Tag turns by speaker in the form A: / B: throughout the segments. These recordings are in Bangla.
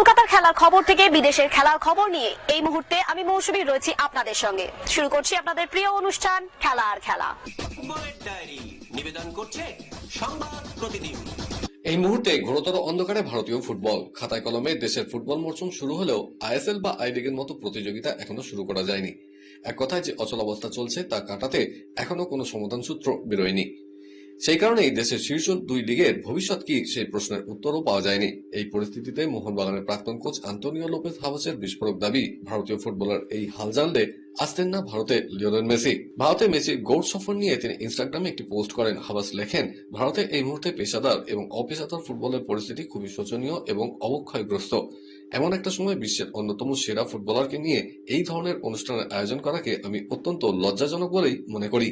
A: কলকাতার খেলার খবর থেকে বিদেশের খেলার খবর নিয়ে এই মুহূর্তে আমি মৌসুমী রয়েছি আপনাদের সঙ্গে। শুরু করছি আপনাদের প্রিয় অনুষ্ঠান খেলা আর খেলা।
B: ফুটবলের ডায়েরি নিবেদন করছে সংবাদ প্রতিদিন।
C: এই মুহূর্তে ঘোরতর অন্ধকারে ভারতীয় ফুটবল। খাতায় কলমে দেশের ফুটবল মরশুম শুরু হলেও আইএসএল বা আই লিগের মতো প্রতিযোগিতা এখনো শুরু করা যায়নি। এক কথায় যে অচল অবস্থা চলছে তা কাটাতে এখনো কোনো সমাধান সূত্র বেরোয়নি। সেই কারণেই দেশের শীর্ষ দুই লিগের ভবিষ্যৎ কি সেই প্রশ্নের উত্তরও পাওয়া যায়নি। এই পরিস্থিতিতে মোহনবাগানের প্রাক্তন কোচ আন্তোনিও লোপেজ হাভাসের বিস্ফোরক দাবি, ভারতীয় ফুটবলার এই হাল জানলে আসতেন না ভারতে লিওনেল মেসি। ভারতে মেসির গৌড় সফর নিয়ে তিনি ইনস্টাগ্রামে একটি পোস্ট করেন। হাভাস লেখেন, ভারতে এই মুহূর্তে পেশাদার এবং অপেশাদার ফুটবলের পরিস্থিতি খুবই শোচনীয় এবং অবক্ষয়গ্রস্ত। এমন একটা সময় বিশ্বের অন্যতম সেরা ফুটবলারকে নিয়ে এই ধরনের অনুষ্ঠানের আয়োজন করাকে আমি অত্যন্ত লজ্জাজনক বলেই মনে করি।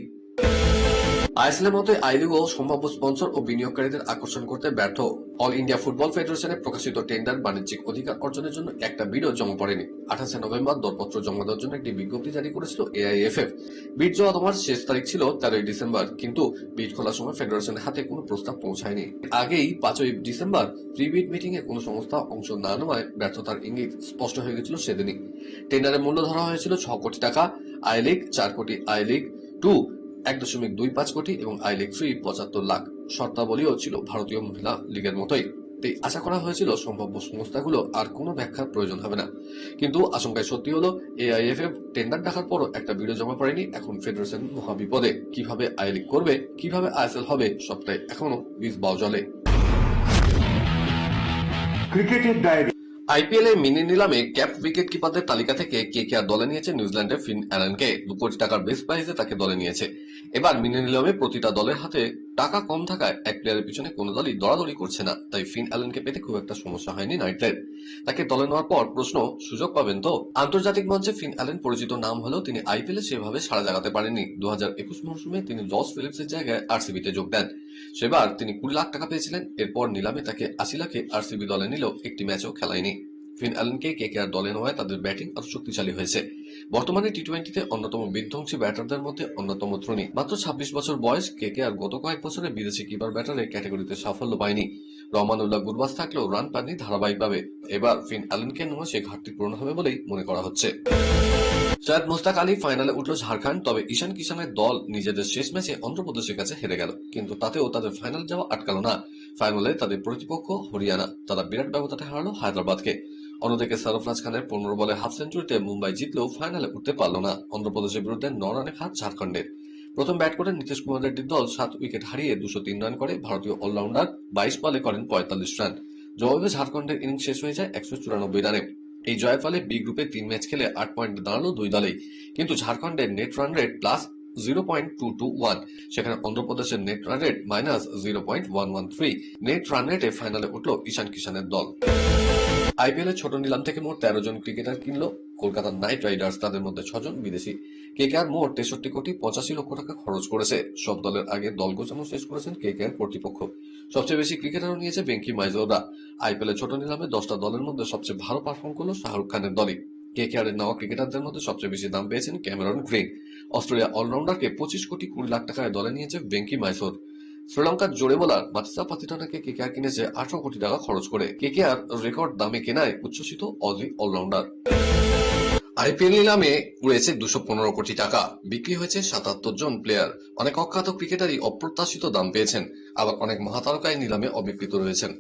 C: আইএসএলের মতো আই লিগও সম্ভাব্য স্পন্সর ও বিনিয়োগকারীদের আকর্ষণ করতে ব্যর্থ। অল ইন্ডিয়া ফুটবল ফেডারেশনের প্রকাশিত টেন্ডার বাণিজ্যিক অধিকার অর্জনের জন্য একটা বিডও জমা পড়েনি। 28 নভেম্বর দরপত্র জমা দেওয়ার জন্য একটি বিজ্ঞপ্তি জারি করেছিল এআইএফএফ। বিড জমা দেওয়ার শেষ তারিখ ছিল 13 ডিসেম্বর, কিন্তু বিড খোলার সময় ফেডারেশনের হাতে কোনো প্রস্তাব পৌঁছায়নি। আগেই 5 ডিসেম্বর প্রি বিড মিটিং এ কোনো সংস্থা অংশ না নেওয়ায় ব্যর্থতার ইঙ্গিত স্পষ্ট হয়ে গেছিল সেদিনই। টেন্ডারের মূল্য ধরা হয়েছিল 6 কোটি টাকা, আই লিগ 4 কোটি, আই লিগ 2 1.25 কোটি এবং আই লিগ 3 75 লাখ। শর্তাবলীও ছিল ভারতীয় মহিলা লিগের মতোই। তাই আশা করা হয়েছিল সম্ভাব্য সংস্থাগুলো আর কোনো ব্যাখ্যার প্রয়োজন হবে না। কিন্তু আশঙ্কায় সত্যি হলো, এআইএফএফ টেন্ডার ডাকার পরও একটা বিডও জমা পড়েনি। এখন ফেডারেশন মহাবিপদে। কিভাবে আই লিগ করবে, কিভাবে আইএসএল হবে, সবটাই এখনো বীজ বাওজলে।
D: ক্রিকেটের ডায়েরি।
C: আইপিএল এর মিনি নিলামে ক্যাপ উইকেট কিপারদের তালিকা থেকে কেকেআর দলে নিয়েছে নিউজিল্যান্ডের ফিন অ্যালেনকে। 2 কোটি টাকার বেস প্রাইজে তাকে দলে নিয়েছে। এবার মিনি নিলামে প্রতিটা দলের হাতে টাকা কম থাকায় এক প্লেয়ারের পিছনে কোনো দলই দৌড়াদৌড়ি করছে না। তাই ফিন অ্যালেনকে পেতে খুব একটা সমস্যা হয়নি নাইটদের। তাকে দলে নেওয়ার পর প্রশ্ন, সুযোগ পাবেন তো? আন্তর্জাতিক মঞ্চে ফিন অ্যালেন পরিচিত নাম হলেও তিনি আইপিএল এ সেভাবে সাড়া জাগাতে পারেননি। 2021 মৌসুমে তিনি লস ফিলিপসের জায়গায় আরসিবিতে যোগ দেন। সেবার তিনি 20 লাখ টাকা পেয়েছিলেন। এরপর নিলামে তাকে 80 লাখে আরসিবি দলে নিলেও একটি ম্যাচও খেলায়নি। ফিন অ্যালেনকে কেকেআর দলে নেওয়ায় তাদের ব্যাটিং আরো শক্তিশালী হয়েছে। বর্তমানে টি-20তে অন্যতম বিধ্বংসী ব্যাটারদের মধ্যে অন্যতম ধোনি। মাত্র 26 বছর বয়স কেকেআর গত কয়েক বছরে বিদেশি কিপার ব্যাটারের ক্যাটাগরিতে সাফল্য পায়নি। রহমানুল্লাহ গুরবাজ থাকলেও রান পাননি ধারাবাহিকভাবে। এবার ফিন অ্যালেনকে নেওয়া সে ঘাটতি পূরণ হবে বলেই মনে করা হচ্ছে। সৈয়দ মুস্তাক আলী ফাইনালে উঠল ঝাড়খণ্ড। তবে ঈশান কিষানের দল নিজেদের শেষ ম্যাচে অন্ধ্রপ্রদেশের কাছে হেরে গেল, কিন্তু তাতেও তাদের ফাইনাল যাওয়া আটকালো না। ফাইনালে তাদের প্রতিপক্ষ হরিয়ানা। তারা বিরাট ব্যবধানে হারালো হায়দ্রাবাদকে। অন্যদিকে সরফরাজ খানের 15 বলে হাফ সেঞ্চুরিতে মুম্বাই জিতলেও ফাইনালে উঠতে পারল না। অন্ধ্রপ্রদেশের বিরুদ্ধে 9 রানে হার ঝাড়খণ্ডের। প্রথম ব্যাট করে নীতিশ কুমার রেড্ডির দল 7 উইকেট হারিয়ে 203 রান করে। ভারতীয় অলরাউন্ডার 22 বলে করেন 45 রান। জবাবে ঝাড়খণ্ডের ইনিংস শেষ হয়ে যায় 194 রানে। এই জয়ের ফলে বি গ্রুপে 3 ম্যাচ খেলে 8 পয়েন্টে দাঁড়ালো দুই দলেই। কিন্তু ঝাড়খণ্ডের নেট রান রেট প্লাস 0.221, সেখানে অন্ধ্রপ্রদেশের net run rate minus 0.113। Net run রেটে ফাইনালে উঠল ঈশান কিষানের দল। আইপিএল এর ছোট নিলাম থেকে মোট 13 জন ক্রিকেটার কিনল কলকাতা নাইট রাইডার্স। তাদের মধ্যে 6 জন বিদেশি। কেকেআর মোট 63 কোটি 85 লক্ষ টাকা খরচ করেছে। সব দলের আগে দল গোছানো শেষ করেছেন কেকেআর কর্তৃপক্ষ। সবচেয়ে বেশি ক্রিকেটারও নিয়েছে বেঙ্কি মাইজোরা। আইপিএল এর ছোট নিলামে 10টা দলের মধ্যে সবচেয়ে ভালো পারফর্ম করলো শাহরুখ খানের দলই। কেকেআর এর নেওয়া ক্রিকেটারদের মধ্যে সবচেয়ে বেশি দাম পেয়েছেন ক্যামেরন গ্রিন। অস্ট্রেলিয়া অলরাউন্ডারকে 25 কোটি 20 লাখ টাকায় দলে নিয়েছে বেঙ্কি মাইসোর। শ্রীলঙ্কার জোরে বোলার মাতিসা পাতিটানাকে কেকেআর কিনেছে 18 কোটি টাকা খরচ করে। কেকেআর রেকর্ড দামে কেনায় উচ্ছ্বসিত অজি অলরাউন্ডার। আইপিএল নিলামে উড়েছে 215 কোটি টাকা। বিক্রি হয়েছে 77 জন প্লেয়ার। অনেক অখ্যাত ক্রিকেটারই অপ্রত্যাশিত দাম পেয়েছেন, আবার অনেক মহাতারকাই নিলামে অবিকৃত রয়েছেন।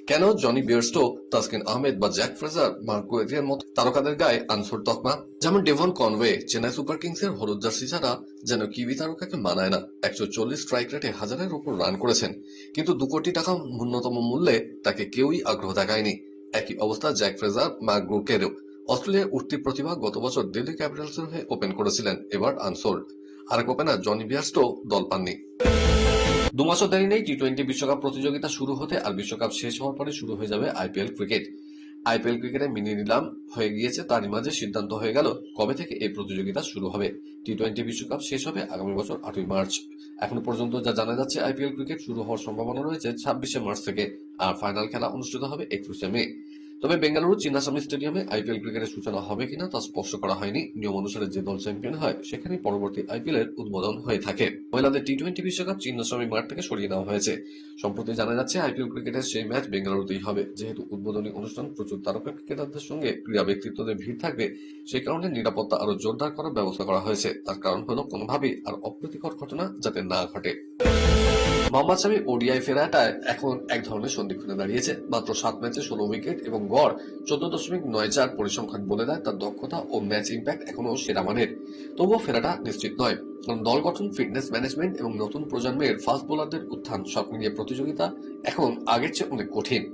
C: কেন জনি বেয়ারস্টো, তাসকিন আহমেদ বা জ্যাক ফ্রেজার, মার্কো এরিয়ার মতো তারকাদের গায়ে আনসোর তকমা? যেমন ডেভন কনওয়ে চেন্নাই সুপার কিংসের হলুদ জার্সি ছাড়া যেন কিউই তারকাকে মানায় না। 140 স্ট্রাইক রেটে 1000-এর উপর রান করেছেন, কিন্তু 2 কোটি টাকা ন্যূনতম মূল্যে তাকে কেউই আগ্রহ দেখায়নি। একই অবস্থা জ্যাক ফ্রেজার, মার্কোকেরও। অস্ট্রেলিয়ার উঠতি প্রতিভা গত বছর দিল্লি ক্যাপিটালসের হয়ে ওপেন করেছিলেন, এবার আনসোল্ড। আরেক ওপেনার জনি বেয়ারস্টো দল পাননি। 2 মাসও দেরি নেই টি-20 বিশ্বকাপ প্রতিযোগিতা শুরু হতে, আর বিশ্বকাপ শেষ হওয়ার পরে শুরু হয়ে যাবে আইপিএল ক্রিকেট। আইপিএল ক্রিকেটে মিনি নিলাম হয়ে গিয়েছে, তারই মাঝে সিদ্ধান্ত হয়ে গেল কবে থেকে এই প্রতিযোগিতা শুরু হবে। টি-20 বিশ্বকাপ শেষ হবে আগামী বছর 8ই মার্চ। এখনো পর্যন্ত যা জানা যাচ্ছে, আইপিএল ক্রিকেট শুরু হওয়ার সম্ভাবনা রয়েছে 26শে মার্চ থেকে, আর ফাইনাল খেলা অনুষ্ঠিত হবে 21শে মে। তো তবে বেঙ্গালুরু চিন্নাস্বামী স্টেডিয়ামে আইপিএল ক্রিকেটের সূচনা হবে কিনা তা স্পষ্ট করা হয়নি। নিয়ম অনুসারে যে দল চ্যাম্পিয়ন হয় সেখানেই পরবর্তী আইপিএল এর উদ্বোধন হয়ে থাকে। মহিলাদের টি-20 বিশ্বকাপ চিন্নাস্বামী মাঠ থেকে সরিয়ে নেওয়া হয়েছে। সম্প্রতি জানা যাচ্ছে আইপিএল ক্রিকেটের সেই ম্যাচ বেঙ্গালুরুতেই হবে। যেহেতু উদ্বোধনী অনুষ্ঠান প্রচুর তারকা ক্রিকেটারদের সঙ্গে ক্রীড়া ব্যক্তিত্বদের ভিড় থাকবে, সেই কারণে নিরাপত্তা আরো জোরদার করার ব্যবস্থা করা হয়েছে। তার কারণ হলো কোনোভাবেই আর অপ্রীতিকর ঘটনা যাতে না ঘটে। মোহাম্মদ শামি ওডিআই ফেরাটায় এখন এক ধরনের সন্ধিক্ষণে দাঁড়িয়েছে। মাত্র 7 ম্যাচে 16 উইকেট এবং গড় 14.94 পরিসংখ্যান বলে দেয় তার দক্ষতা ও ম্যাচ ইম্প্যাক্ট এখনো সেরা মানের। তবুও ফেরাটা নিশ্চিত নয়, কারণ দল গঠন, ফিটনেস ম্যানেজমেন্ট এবং নতুন প্রজন্মের ফাস্ট বোলারদের উত্থান সব মিলিয়ে প্রতিযোগিতা এখন আগের চেয়ে অনেক কঠিন।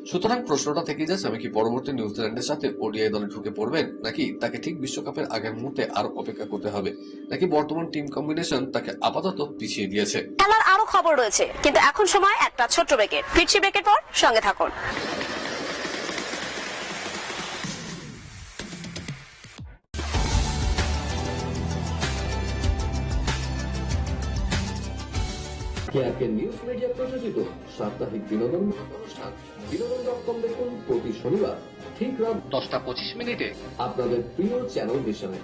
C: সুতরাং প্রশ্নটা থেকে যাচ্ছে, আমি কি পরবর্তী নিউজিল্যান্ডের সাথে ওডিআই দলে ঢুকে পড়বেন, নাকি তাকে ঠিক বিশ্বকাপের আগের মুহূর্তে আরো অপেক্ষা করতে হবে, নাকি বর্তমান টিম কম্বিনেশন তাকে আপাতত পিছিয়ে দিয়েছে।
A: খেলার আরো খবর রয়েছে, কিন্তু এখন সময় একটা ছোট্ট ব্রেকের। ফিরছি ব্রেকের পর, সঙ্গে থাকুন।
E: কেআরকে নিউজ মিডিয়া প্রযোজিত সাপ্তাহিক বিনোদন অনুষ্ঠান বিনোদন.com দেখুন প্রতি শনিবার ঠিক রাত
C: 10:25
E: আপনাদের প্রিয় চ্যানেল ভিশনে।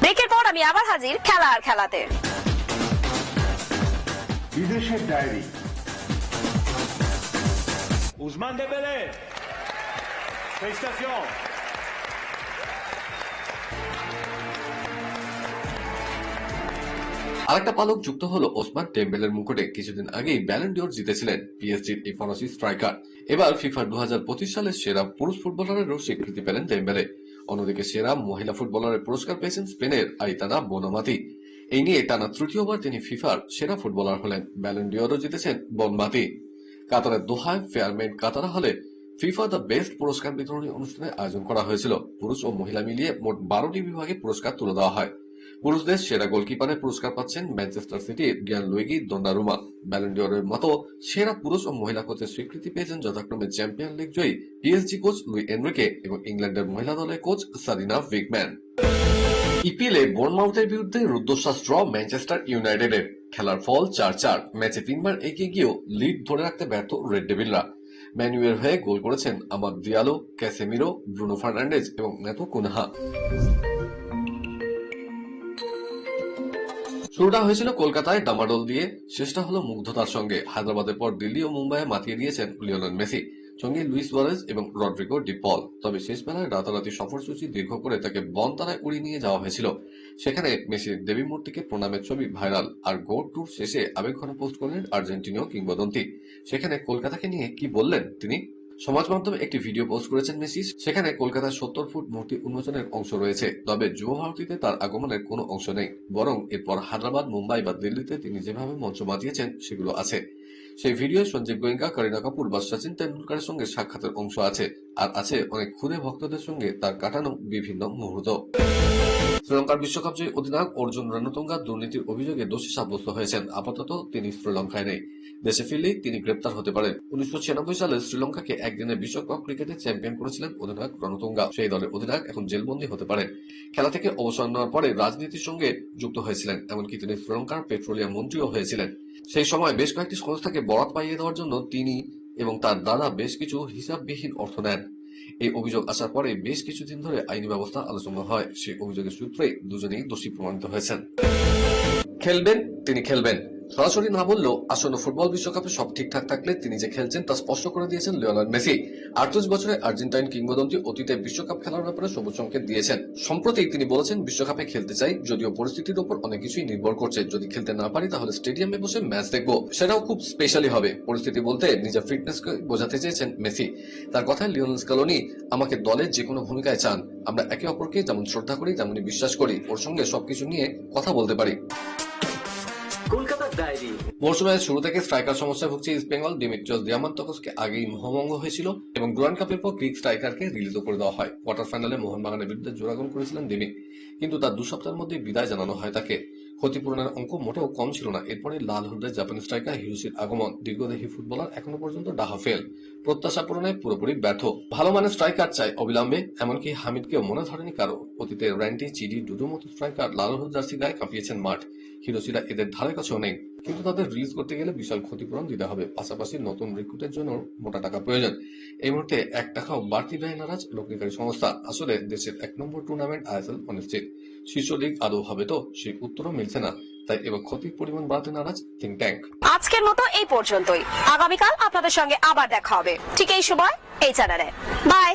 A: ব্রেকের পর আমি আবার হাজির খেলা আর খেলাতে।
D: বিদেশের ডায়েরি।
F: Ousmane Dembélé. Félicitations.
C: আরেকটা পালক যুক্ত হলো ওসমান ডেম্বেলের মুকুটে। কিছুদিন আগেই ব্যালন ডিওর জিতেছিলেন পিএসজির এই ফরাসি স্ট্রাইকার। এবার ফিফা 2025 সালের সেরা পুরুষ ফুটবলারেরও স্বীকৃতি পেলেন ডেম্বেলে। অন্যদিকে সেরা মহিলা ফুটবলারের পুরস্কার পেয়েছেন স্পেনের আইতানা বোনামাতি। এই নিয়ে টানা তৃতীয়বার তিনি ফিফার সেরা ফুটবলার হলেন। ব্যালন ডিওরও জিতেছেন বনমাতি। কাতারের দোহায় ফেয়ারমেন্ট কাতারা হলে ফিফা দ্য বেস্ট পুরস্কার বিতরণী অনুষ্ঠানের আয়োজন করা হয়েছিল। পুরুষ ও মহিলা মিলিয়ে মোট 12টি বিভাগে পুরস্কার তুলে দেওয়া হয়। পুরুষদের সেরা গোলকিপারের পুরস্কার পাচ্ছেন ম্যানচেস্টার সিটির গিয়ানলুইগি দোন্নারুমা। ব্যালন ডিওরের মতো সেরা পুরুষ ও মহিলা কোচের স্বীকৃতি পেয়েছেন যথাক্রমে চ্যাম্পিয়ন লিগ জয়ী পিএসজি কোচ লুই এনরিকে এবং ইংল্যান্ডের মহিলা দলের কোচ সারিনা উইগম্যান। ইপিএলে বোর্নমাউথের বিরুদ্ধে রুদ্ধশ্বাস ড্র ম্যানচেস্টার ইউনাইটেডের। খেলার ফল 4-4। ম্যাচে 3বার এগিয়ে গিয়েও লিড ধরে রাখতে ব্যর্থ রেড ডেভিলরা। ম্যানুয়ের হয়ে গোল করেছেন আমাদ দিয়ালো, ক্যাসেমিরো, ব্রুনো ফার্নান্ডেজ এবং নেতো কুনহা। শুরুটা হয়েছিল কলকাতায় ডামাডোল দিয়ে, শেষটা হলো মুগ্ধতার সঙ্গে। হায়দ্রাবাদের পর দিল্লি ও মুম্বাইয়ে মাতিয়ে দিয়েছেন লিওনেল মেসি, সঙ্গে লুইস সুয়ারেজ এবং রড্রিগো ডি পল। তবে শেষ বেলায় রাতারাতি সফরসূচি দীর্ঘ করে তাকে বনতারায় উড়িয়ে নিয়ে যাওয়া হয়েছিল। সেখানে মেসির দেবী মূর্তিকে প্রণামের ছবি ভাইরাল। আর গো ট্যুর শেষে আবেগঘন পোস্ট করলেন আর্জেন্টিনীয় কিংবদন্তি। সেখানে কলকাতাকে নিয়ে কি বললেন তিনি? সমাজ মাধ্যমে একটি ভিডিও পোস্ট করেছেন মেসি। সেখানে কলকাতার 70 ফুট মূর্তি উন্মোচনের অংশ রয়েছে, তবে যুব ভারতীতে তার আগমনের কোনো অংশ নেই। বরং এরপর হায়দ্রাবাদ, মুম্বাই বা দিল্লিতে তিনি যেভাবে মঞ্চ মাতিয়েছেন সেগুলো আছে। সেই ভিডিও সঞ্জীব গোয়েঙ্কা, করিনা কাপুর বা সচিন তেন্ডুলকারের সঙ্গে সাক্ষাতের অংশ আছে। আর আছে অনেক ক্ষুদে ভক্তদের সঙ্গে তার কাটানো বিভিন্ন মুহূর্ত। শ্রীলঙ্কার বিশ্বকাপ জয়ী অধিনায়ক অর্জুন রণতুঙ্গা দুর্নীতির অভিযোগে দোষী সাব্যস্ত হয়েছেন। আপাতত তিনি শ্রীলঙ্কায় নেই। দেশে ফিরলেই তিনি গ্রেপ্তার হতে পারেন। 1996 সালে শ্রীলঙ্কাকে একদিনে বিশ্বকাপ ক্রিকেটে চ্যাম্পিয়ন করেছিলেন অধিনায়ক রণতুঙ্গা। সেই দলের অধিনায়ক এখন জেলবন্দী হতে পারেন। খেলা থেকে অবসর নেওয়ার পরে রাজনীতির সঙ্গে যুক্ত হয়েছিলেন। এমনকি তিনি শ্রীলঙ্কার পেট্রোলিয়াম মন্ত্রীও হয়েছিলেন। সেই সময় বেশ কয়েকটি সংস্থাকে বরাত পাইয়ে দেওয়ার জন্য তিনি এবং তার দাদা বেশ কিছু হিসাববিহীন অর্থ নেন। এই অভিযোগ আসার পরে বেশ কিছুদিন ধরে আইনি ব্যবস্থা আলোচনা হয়। সেই অভিযোগের সূত্রে দুজনেই দোষী প্রমাণিত হয়েছেন। খেলবেন, তিনি খেলবেন। সরাসরি না বললেও আসন্ন ফুটবল বিশ্বকাপে সব ঠিকঠাক থাকলে তিনি যে খেলছেন তা স্পষ্ট করে দিয়েছেন লিওনেল মেসি। 38 বছরের আর্জেন্টাইন কিংবদন্তি অতীতে বিশ্বকাপ খেলার ব্যাপারে সবুজ সংকেত দিয়েছেন। সম্প্রতি তিনি বলেছেন, বিশ্বকাপে খেলতে চাই, যদিও পরিস্থিতির উপর অনেক কিছুই নির্ভর করছে। যদি খেলতে না পারি তাহলে স্টেডিয়ামে বসে ম্যাচ দেখবো, সেটাও খুব স্পেশালি হবে। পরিস্থিতি বলতে নিজের ফিটনেসকে বোঝাতে চেয়েছেন মেসি। তার কথায়, লিওনেল স্ক্যালোনি আমাকে দলের যে কোনো ভূমিকায় চান। আমরা একে অপরকে যেমন শ্রদ্ধা করি তেমনি বিশ্বাস করি। ওর সঙ্গে সবকিছু নিয়ে কথা বলতে পারি।
E: কলকাতার ডায়েরি।
C: মরশুমের শুরু থেকে স্ট্রাইকার সমস্যায় ভুগছে ইস্ট বেঙ্গল। দিমিত্রিয়স দিয়ামান্তকসকে আগেই মোহভঙ্গ হয়েছিল এবং ডুরান্ড কাপের পর গ্রিক স্ট্রাইকারকে রিলিজও করে দেওয়া হয়। কোয়ার্টার ফাইনালে মোহনবাগানের বিরুদ্ধে জোড়া গোল করেছিলেন দিমি, কিন্তু তার 2 সপ্তাহের মধ্যে বিদায় জানানো হয় তাকে। ক্ষতিপূরণের অঙ্ক মোটেও কম ছিল না। এরপরে লাল হলুদের জাপানি স্ট্রাইকার হিরোশির আগমন। দীর্ঘদেহী ফুটবলার এখনো পর্যন্ত ডাহা ফেল, প্রত্যাশা পূরণে পুরোপুরি ব্যর্থ। ভালো মানের স্ট্রাইকার চাই অবিলম্বে, এমনকি হামিদকেও মনে ধরেনি কারো। অতীতে র্যান্টি, চিডি, ডুডুর মতো স্ট্রাইকার লাল হলুদ জার্সি গায়ে কাঁপিয়েছেন মাঠ। হিরোশিরা এদের ধারে কাছেও নেই। কিন্তু তাদের রিলিজ করতে গেলে বিশাল ক্ষতিপূরণ দিতে হবে, পাশাপাশি নতুন রিক্রুটের জন্য মোটা টাকা প্রয়োজন। এই মুহূর্তে 1 টাকাও বাড়তি ব্যয় নারাজ লগ্নিকারী সংস্থা। আসলে দেশের 1 নম্বর টুর্নামেন্ট আইএসএল অনিশ্চিত, শীর্ষ লিগ আদৌ হবে তো সেই উত্তরও মিলছে না, তাই এবার ক্ষতির পরিমাণ বাড়াতে নারাজ থিঙ্ক ট্যাঙ্ক।
A: আজকের মতো এই পর্যন্তই। আগামীকাল আপনাদের সঙ্গে আবার দেখা হবে ঠিক এই সময় এই চ্যানেলে। বাই।